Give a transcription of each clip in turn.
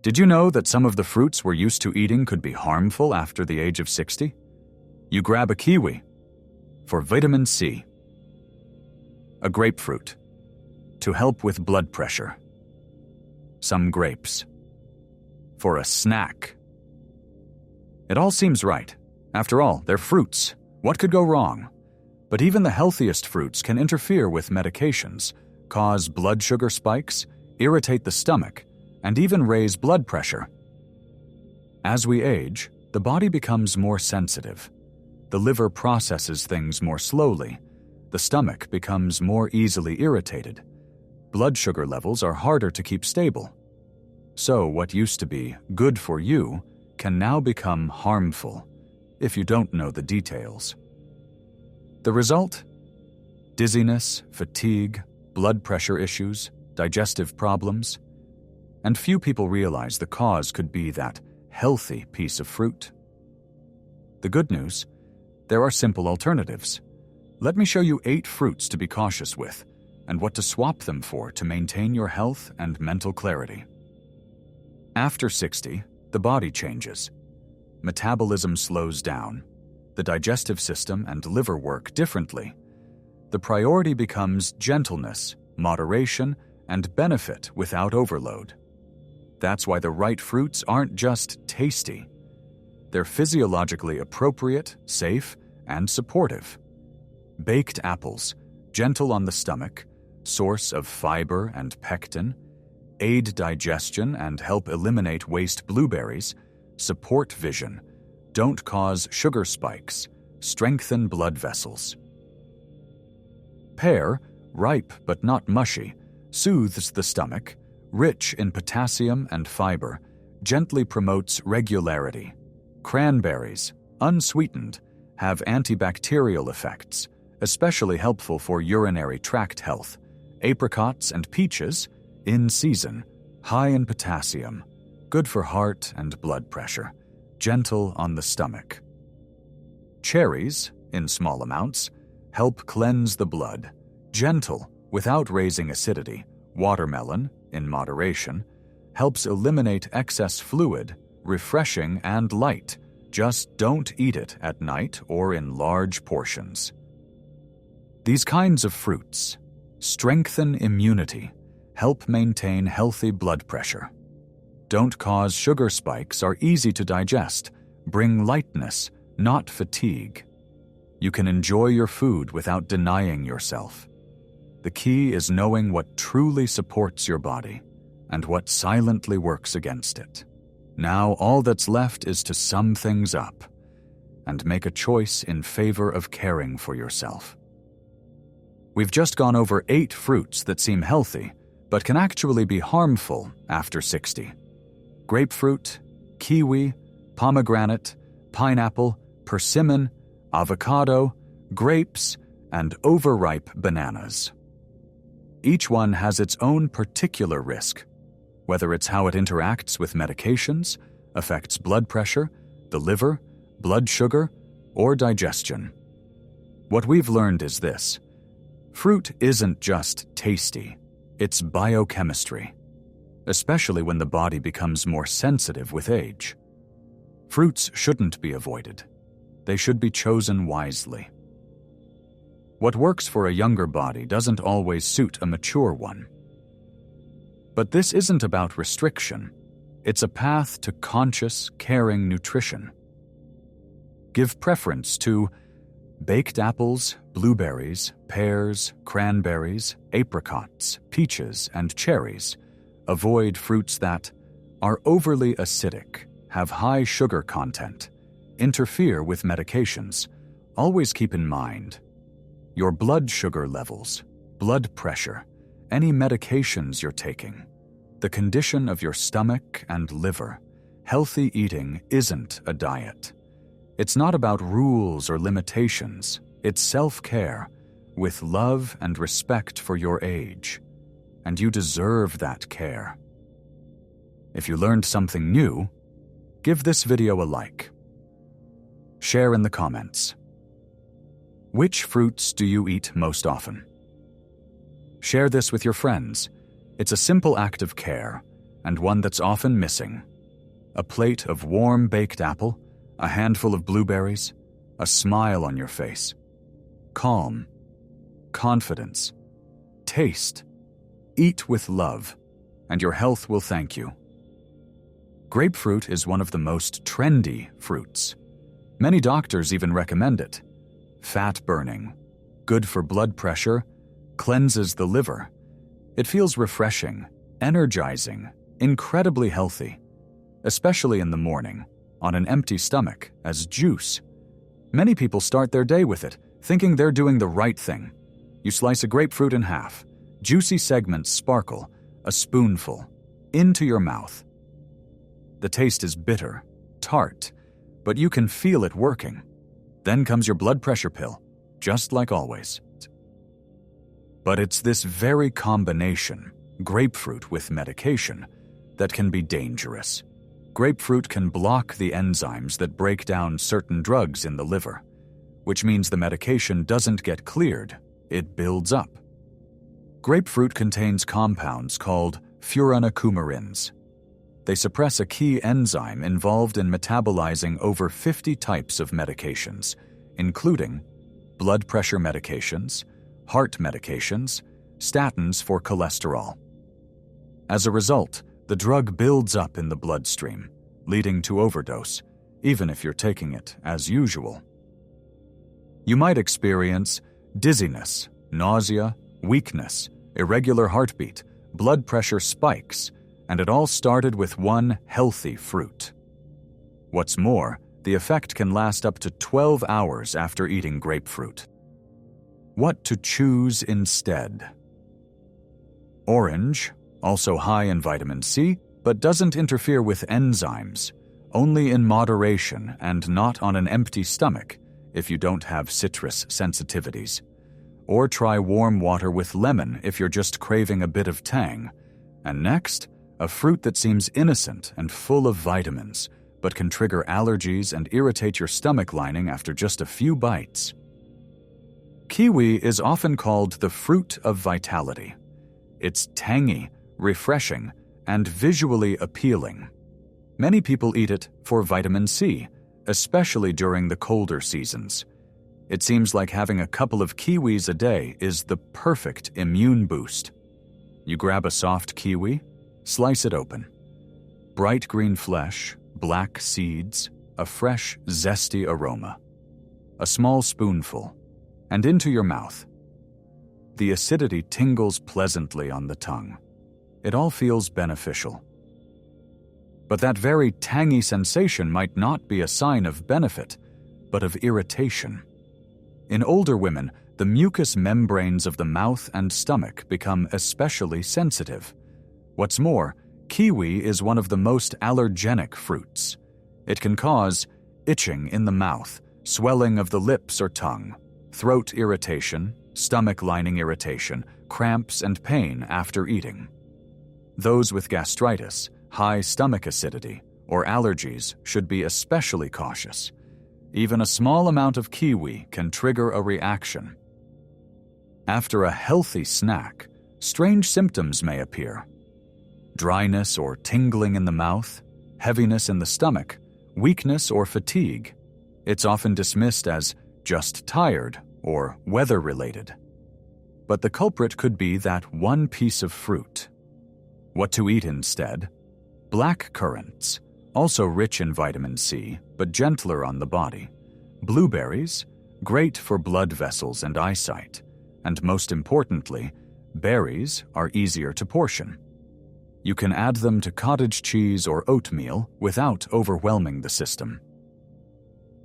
Did you know that some of the fruits we're used to eating could be harmful after the age of 60? You grab a kiwi for vitamin C, a grapefruit to help with blood pressure, some grapes for a snack. It all seems right. After all, they're fruits. What could go wrong? But even the healthiest fruits can interfere with medications, cause blood sugar spikes, irritate the stomach, and even raise blood pressure. As we age, the body becomes more sensitive. The liver processes things more slowly. The stomach becomes more easily irritated. Blood sugar levels are harder to keep stable. So what used to be good for you can now become harmful if you don't know the details. The result? Dizziness, fatigue, blood pressure issues, digestive problems. And few people realize the cause could be that healthy piece of fruit. The good news? There are simple alternatives. Let me show you 8 fruits to be cautious with and what to swap them for to maintain your health and mental clarity. After 60, the body changes. Metabolism slows down. The digestive system and liver work differently. The priority becomes gentleness, moderation, and benefit without overload. That's why the right fruits aren't just tasty. They're physiologically appropriate, safe, and supportive. Baked apples, gentle on the stomach, source of fiber and pectin, aid digestion and help eliminate waste blueberries, support vision, don't cause sugar spikes, strengthen blood vessels. Pear, ripe but not mushy, soothes the stomach, rich in potassium and fiber, gently promotes regularity. Cranberries, unsweetened, have antibacterial effects, especially helpful for urinary tract health. Apricots and peaches, in season, high in potassium, good for heart and blood pressure, gentle on the stomach. Cherries, in small amounts, help cleanse the blood, gentle without raising acidity. Watermelon, in moderation, helps eliminate excess fluid, refreshing and light. Just don't eat it at night or in large portions. These kinds of fruits strengthen immunity, help maintain healthy blood pressure. Don't cause sugar spikes, are easy to digest, bring lightness, not fatigue. You can enjoy your food without denying yourself. The key is knowing what truly supports your body and what silently works against it. Now all that's left is to sum things up and make a choice in favor of caring for yourself. We've just gone over 8 fruits that seem healthy but can actually be harmful after 60. Grapefruit, kiwi, pomegranate, pineapple, persimmon, avocado, grapes, and overripe bananas. Each one has its own particular risk, whether it's how it interacts with medications, affects blood pressure, the liver, blood sugar, or digestion. What we've learned is this: fruit isn't just tasty, it's biochemistry, especially when the body becomes more sensitive with age. Fruits shouldn't be avoided. They should be chosen wisely. What works for a younger body doesn't always suit a mature one. But this isn't about restriction. It's a path to conscious, caring nutrition. Give preference to baked apples, blueberries, pears, cranberries, apricots, peaches, and cherries. Avoid fruits that are overly acidic, have high sugar content, interfere with medications. Always keep in mind your blood sugar levels, blood pressure, any medications you're taking, the condition of your stomach and liver. Healthy eating isn't a diet. It's not about rules or limitations. It's self-care with love and respect for your age. And you deserve that care. If you learned something new, give this video a like. Share in the comments. Which fruits do you eat most often? Share this with your friends. It's a simple act of care, and one that's often missing. A plate of warm baked apple, a handful of blueberries, a smile on your face. Calm, confidence, taste. Eat with love, and your health will thank you. Grapefruit is one of the most trendy fruits. Many doctors even recommend it. Fat burning, good for blood pressure, cleanses the liver. It feels refreshing, energizing, incredibly healthy, especially in the morning, on an empty stomach, as juice. Many people start their day with it, thinking they're doing the right thing. You slice a grapefruit in half, juicy segments sparkle, a spoonful, into your mouth. The taste is bitter, tart, but you can feel it working. Then comes your blood pressure pill, just like always. But it's this very combination, grapefruit with medication, that can be dangerous. Grapefruit can block the enzymes that break down certain drugs in the liver, which means the medication doesn't get cleared, it builds up. Grapefruit contains compounds called furanocoumarins. They suppress a key enzyme involved in metabolizing over 50 types of medications, including blood pressure medications, heart medications, statins for cholesterol. As a result, the drug builds up in the bloodstream, leading to overdose, even if you're taking it as usual. You might experience dizziness, nausea, weakness, irregular heartbeat, blood pressure spikes, and it all started with one healthy fruit. What's more, the effect can last up to 12 hours after eating grapefruit. What to choose instead? Orange, also high in vitamin C, but doesn't interfere with enzymes, only in moderation and not on an empty stomach if you don't have citrus sensitivities. Or try warm water with lemon if you're just craving a bit of tang. And next, a fruit that seems innocent and full of vitamins, but can trigger allergies and irritate your stomach lining after just a few bites. Kiwi is often called the fruit of vitality. It's tangy, refreshing, and visually appealing. Many people eat it for vitamin C, especially during the colder seasons. It seems like having a couple of kiwis a day is the perfect immune boost. You grab a soft kiwi, slice it open. Bright green flesh, black seeds, a fresh, zesty aroma. A small spoonful, and into your mouth. The acidity tingles pleasantly on the tongue. It all feels beneficial. But that very tangy sensation might not be a sign of benefit, but of irritation. In older women, the mucous membranes of the mouth and stomach become especially sensitive. What's more, kiwi is one of the most allergenic fruits. It can cause itching in the mouth, swelling of the lips or tongue, throat irritation, stomach lining irritation, cramps and pain after eating. Those with gastritis, high stomach acidity, or allergies should be especially cautious. Even a small amount of kiwi can trigger a reaction. After a healthy snack, strange symptoms may appear. Dryness or tingling in the mouth, heaviness in the stomach, weakness or fatigue. It's often dismissed as just tired or weather-related. But the culprit could be that one piece of fruit. What to eat instead? Black currants, also rich in vitamin C, but gentler on the body. Blueberries, great for blood vessels and eyesight. And most importantly, berries are easier to portion. You can add them to cottage cheese or oatmeal without overwhelming the system.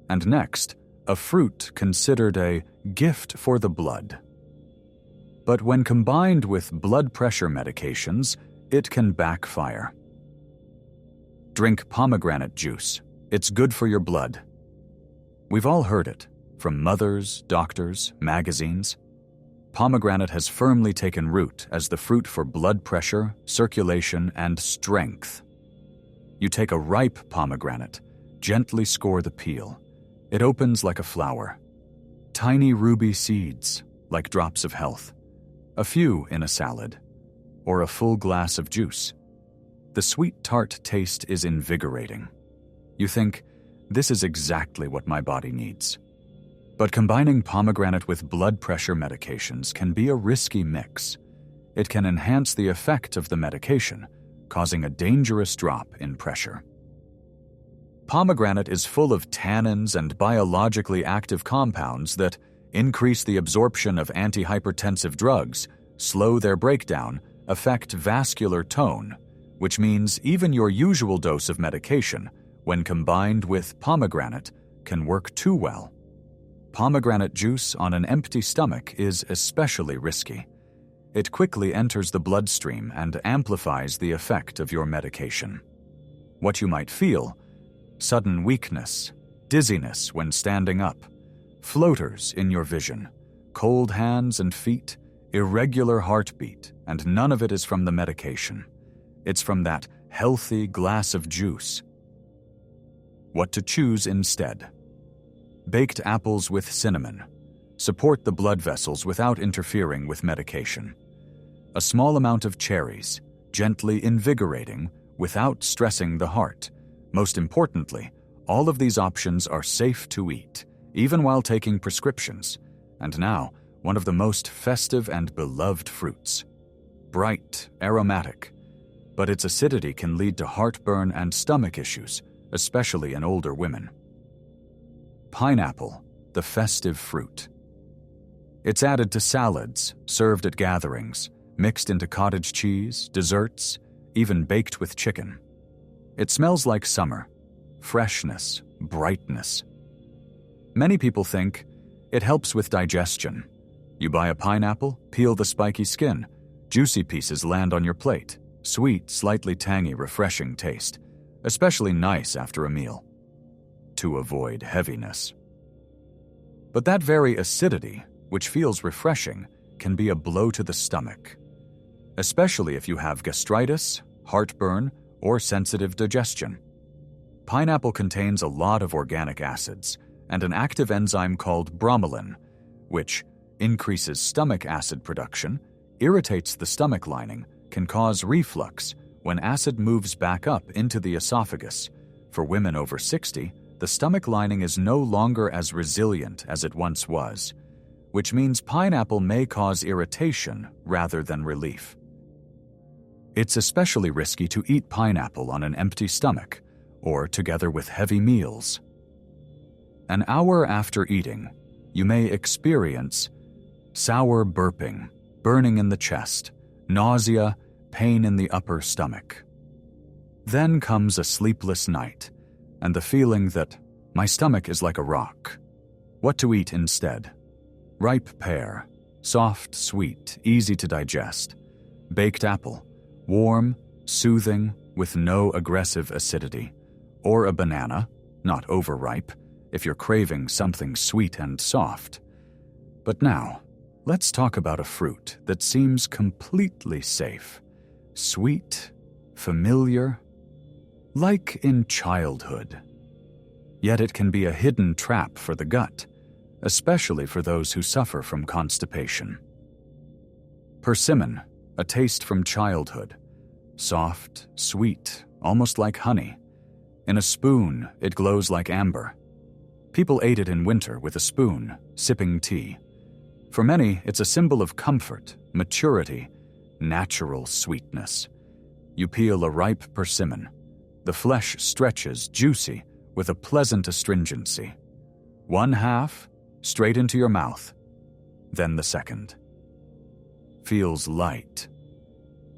And next, a fruit considered a gift for the blood. But when combined with blood pressure medications, it can backfire. Drink pomegranate juice. It's good for your blood. We've all heard it, from mothers, doctors, magazines. Pomegranate has firmly taken root as the fruit for blood pressure, circulation, and strength. You take a ripe pomegranate, gently score the peel. It opens like a flower. Tiny ruby seeds, like drops of health. A few in a salad, or a full glass of juice. The sweet tart taste is invigorating. You think, this is exactly what my body needs. But combining pomegranate with blood pressure medications can be a risky mix. It can enhance the effect of the medication, causing a dangerous drop in pressure. Pomegranate is full of tannins and biologically active compounds that increase the absorption of antihypertensive drugs, slow their breakdown, affect vascular tone, which means even your usual dose of medication, when combined with pomegranate, can work too well. Pomegranate juice on an empty stomach is especially risky. It quickly enters the bloodstream and amplifies the effect of your medication. What you might feel: sudden weakness, dizziness when standing up, floaters in your vision, cold hands and feet, irregular heartbeat, and none of it is from the medication. It's from that healthy glass of juice. What to choose instead? Baked apples with cinnamon. Support the blood vessels without interfering with medication. A small amount of cherries, gently invigorating without stressing the heart. Most importantly, all of these options are safe to eat, even while taking prescriptions. And now, one of the most festive and beloved fruits. Bright, aromatic, but its acidity can lead to heartburn and stomach issues, especially in older women. Pineapple, the festive fruit. It's added to salads, served at gatherings, mixed into cottage cheese, desserts, even baked with chicken. It smells like summer, freshness, brightness. Many people think it helps with digestion. You buy a pineapple, peel the spiky skin, juicy pieces land on your plate, sweet, slightly tangy, refreshing taste, especially nice after a meal, to avoid heaviness. But that very acidity, which feels refreshing, can be a blow to the stomach, especially if you have gastritis, heartburn, or sensitive digestion. Pineapple contains a lot of organic acids and an active enzyme called bromelain, which increases stomach acid production, irritates the stomach lining, can cause reflux when acid moves back up into the esophagus. For women over 60, the stomach lining is no longer as resilient as it once was, which means pineapple may cause irritation rather than relief. It's especially risky to eat pineapple on an empty stomach or together with heavy meals. An hour after eating, you may experience sour burping, burning in the chest, nausea, pain in the upper stomach. Then comes a sleepless night and the feeling that my stomach is like a rock. What to eat instead? Ripe pear, soft, sweet, easy to digest. Baked apple, warm, soothing, with no aggressive acidity. Or a banana, not overripe, if you're craving something sweet and soft. But now, let's talk about a fruit that seems completely safe. Sweet, familiar, like in childhood. Yet it can be a hidden trap for the gut, especially for those who suffer from constipation. Persimmon, a taste from childhood. Soft, sweet, almost like honey. In a spoon, it glows like amber. People ate it in winter with a spoon, sipping tea. For many, it's a symbol of comfort, maturity, natural sweetness. You peel a ripe persimmon. The flesh stretches, juicy, with a pleasant astringency. One half, straight into your mouth. Then the second. Feels light.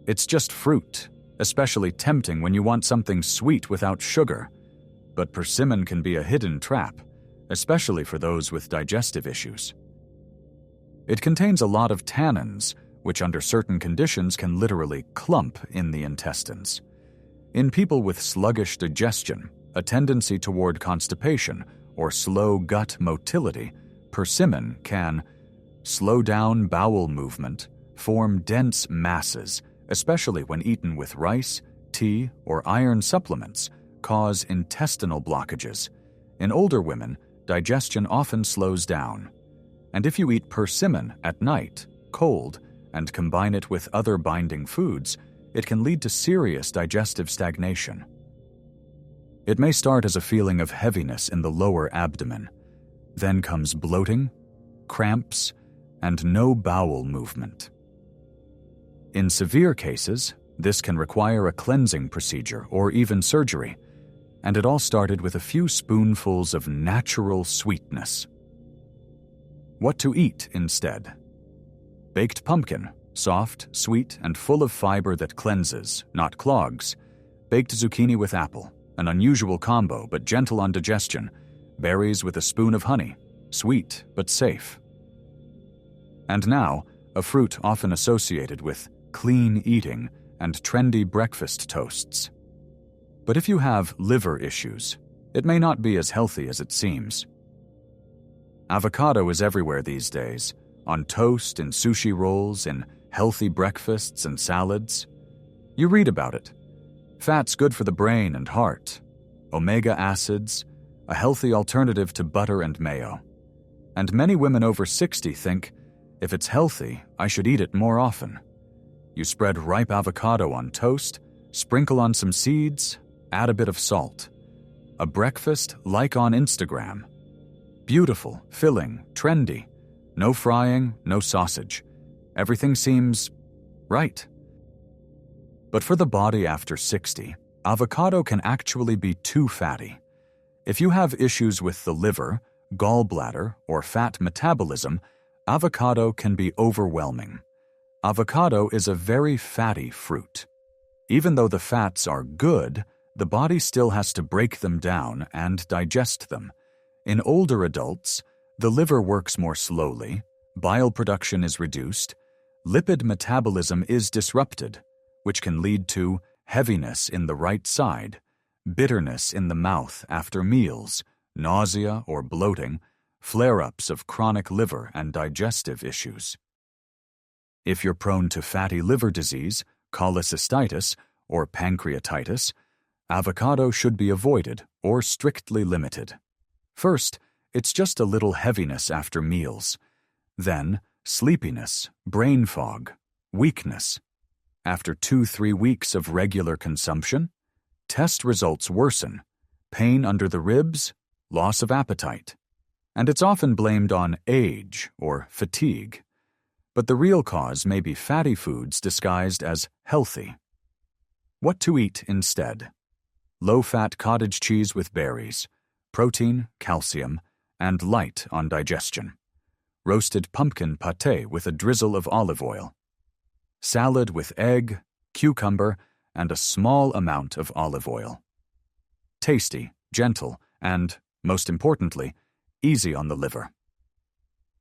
It's just fruit, especially tempting when you want something sweet without sugar. But persimmon can be a hidden trap, especially for those with digestive issues. It contains a lot of tannins, which under certain conditions can literally clump in the intestines. In people with sluggish digestion, a tendency toward constipation, or slow gut motility, persimmon can slow down bowel movement, form dense masses, especially when eaten with rice, tea, or iron supplements, cause intestinal blockages. In older women, digestion often slows down. And if you eat persimmon at night, cold, and combine it with other binding foods, it can lead to serious digestive stagnation. It may start as a feeling of heaviness in the lower abdomen. Then comes bloating, cramps, and no bowel movement. In severe cases, this can require a cleansing procedure or even surgery, and it all started with a few spoonfuls of natural sweetness. What to eat instead? Baked pumpkin, soft, sweet, and full of fiber that cleanses, not clogs. Baked zucchini with apple, an unusual combo but gentle on digestion. Berries with a spoon of honey, sweet but safe. And now, a fruit often associated with clean eating and trendy breakfast toasts. But if you have liver issues, it may not be as healthy as it seems. Avocado is everywhere these days, on toast, in sushi rolls, in healthy breakfasts and salads. You read about it. Fat's good for the brain and heart. Omega acids, a healthy alternative to butter and mayo. And many women over 60 think, if it's healthy, I should eat it more often. You spread ripe avocado on toast, sprinkle on some seeds, add a bit of salt. A breakfast like on Instagram. Beautiful, filling, trendy. No frying, no sausage. Everything seems right. But for the body after 60, avocado can actually be too fatty. If you have issues with the liver, gallbladder, or fat metabolism, avocado can be overwhelming. Avocado is a very fatty fruit. Even though the fats are good, the body still has to break them down and digest them. In older adults, the liver works more slowly, bile production is reduced, lipid metabolism is disrupted, which can lead to heaviness in the right side, bitterness in the mouth after meals, nausea or bloating, flare-ups of chronic liver and digestive issues. If you're prone to fatty liver disease, cholecystitis, or pancreatitis, avocado should be avoided or strictly limited. First, it's just a little heaviness after meals. Then, sleepiness, brain fog, weakness. After 2-3 weeks of regular consumption, test results worsen, pain under the ribs, loss of appetite. And it's often blamed on age or fatigue. But the real cause may be fatty foods disguised as healthy. What to eat instead? Low-fat cottage cheese with berries, protein, calcium, and light on digestion. Roasted pumpkin pâté with a drizzle of olive oil. Salad with egg, cucumber, and a small amount of olive oil. Tasty, gentle, and, most importantly, easy on the liver.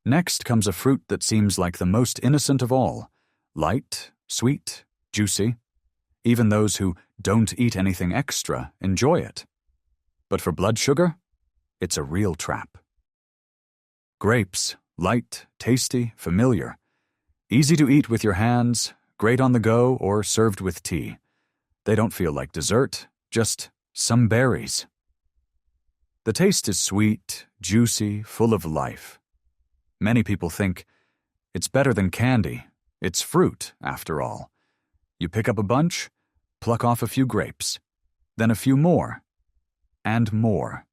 Next comes a fruit that seems like the most innocent of all. Light, sweet, juicy. Even those who don't eat anything extra enjoy it. But for blood sugar, it's a real trap. Grapes, light, tasty, familiar. Easy to eat with your hands, great on the go, or served with tea. They don't feel like dessert, just some berries. The taste is sweet, juicy, full of life. Many people think, it's better than candy. It's fruit, after all. You pick up a bunch, pluck off a few grapes, then a few more, and more.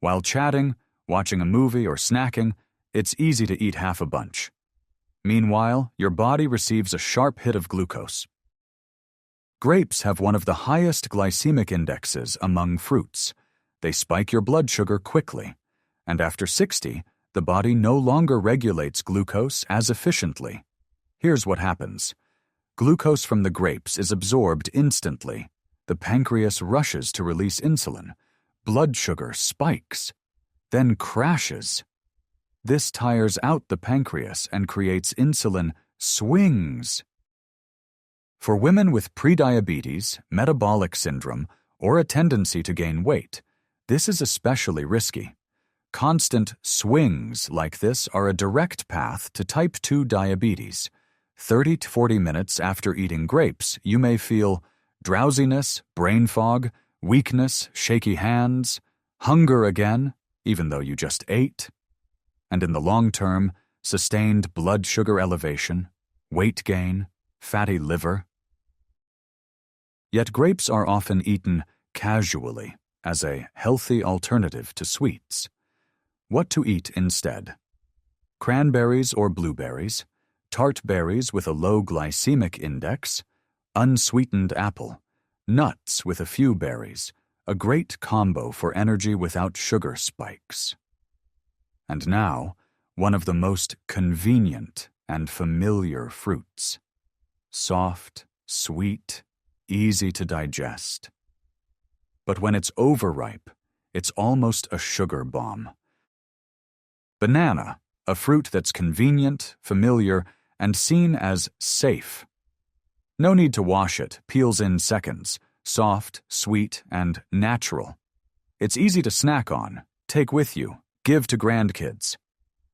While chatting, watching a movie, or snacking, it's easy to eat half a bunch. Meanwhile, your body receives a sharp hit of glucose. Grapes have one of the highest glycemic indexes among fruits. They spike your blood sugar quickly, and after 60, the body no longer regulates glucose as efficiently. Here's what happens. Glucose from the grapes is absorbed instantly. The pancreas rushes to release insulin. Blood sugar spikes, then crashes. This tires out the pancreas and creates insulin swings. For women with prediabetes, metabolic syndrome, or a tendency to gain weight, this is especially risky. Constant swings like this are a direct path to type 2 diabetes. 30 to 40 minutes after eating grapes, you may feel drowsiness, brain fog, weakness, shaky hands, hunger again, even though you just ate. And in the long term, sustained blood sugar elevation, weight gain, fatty liver. Yet grapes are often eaten casually as a healthy alternative to sweets. What to eat instead? Cranberries or blueberries, tart berries with a low glycemic index, unsweetened apple, nuts with a few berries, a great combo for energy without sugar spikes. And now, one of the most convenient and familiar fruits. Soft, sweet, easy to digest. But when it's overripe, it's almost a sugar bomb. Banana, a fruit that's convenient, familiar, and seen as safe. No need to wash it, peels in seconds, soft, sweet, and natural. It's easy to snack on, take with you, give to grandkids.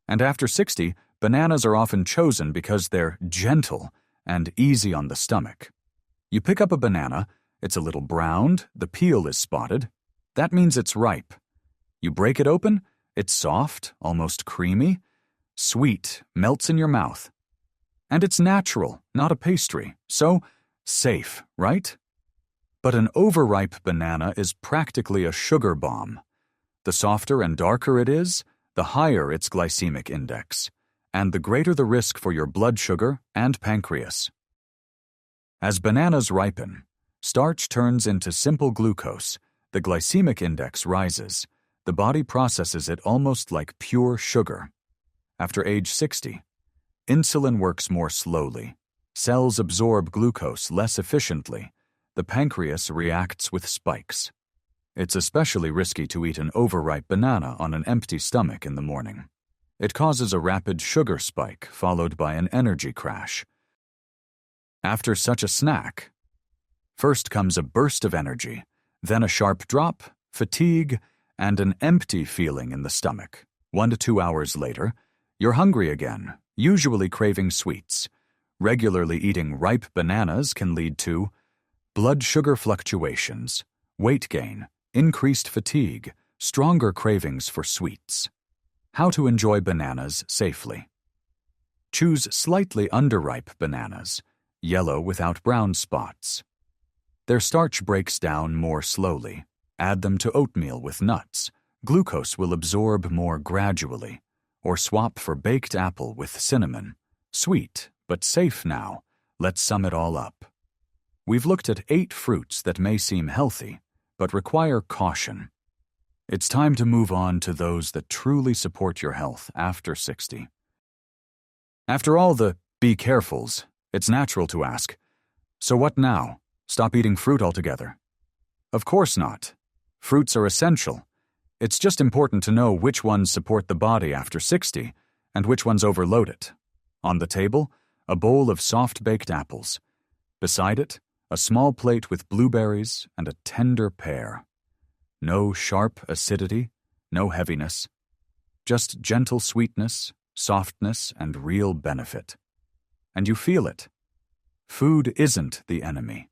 And after 60, bananas are often chosen because they're gentle and easy on the stomach. You pick up a banana, it's a little browned, the peel is spotted. That means it's ripe. You break it open, it's soft, almost creamy, sweet, melts in your mouth. And it's natural, not a pastry, so safe, right? But an overripe banana is practically a sugar bomb. The softer and darker it is, the higher its glycemic index, and the greater the risk for your blood sugar and pancreas. As bananas ripen, starch turns into simple glucose, the glycemic index rises, the body processes it almost like pure sugar. After age 60, insulin works more slowly, cells absorb glucose less efficiently, the pancreas reacts with spikes. It's especially risky to eat an overripe banana on an empty stomach in the morning. It causes a rapid sugar spike followed by an energy crash. After such a snack, first comes a burst of energy, then a sharp drop, fatigue, and an empty feeling in the stomach. 1 to 2 hours later, you're hungry again, usually craving sweets. Regularly eating ripe bananas can lead to blood sugar fluctuations, weight gain, increased fatigue, stronger cravings for sweets. How to enjoy bananas safely. Choose slightly underripe bananas, yellow without brown spots. Their starch breaks down more slowly. Add them to oatmeal with nuts. Glucose will absorb more gradually. Or swap for baked apple with cinnamon. Sweet, but safe now. Let's sum it all up. We've looked at 8 fruits that may seem healthy, but require caution. It's time to move on to those that truly support your health after 60. After all the be carefuls, it's natural to ask, so what now? Stop eating fruit altogether? Of course not. Fruits are essential. It's just important to know which ones support the body after 60 and which ones overload it. On the table, a bowl of soft-baked apples. Beside it, a small plate with blueberries and a tender pear. No sharp acidity, no heaviness. Just gentle sweetness, softness, and real benefit. And you feel it. Food isn't the enemy.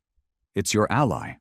It's your ally.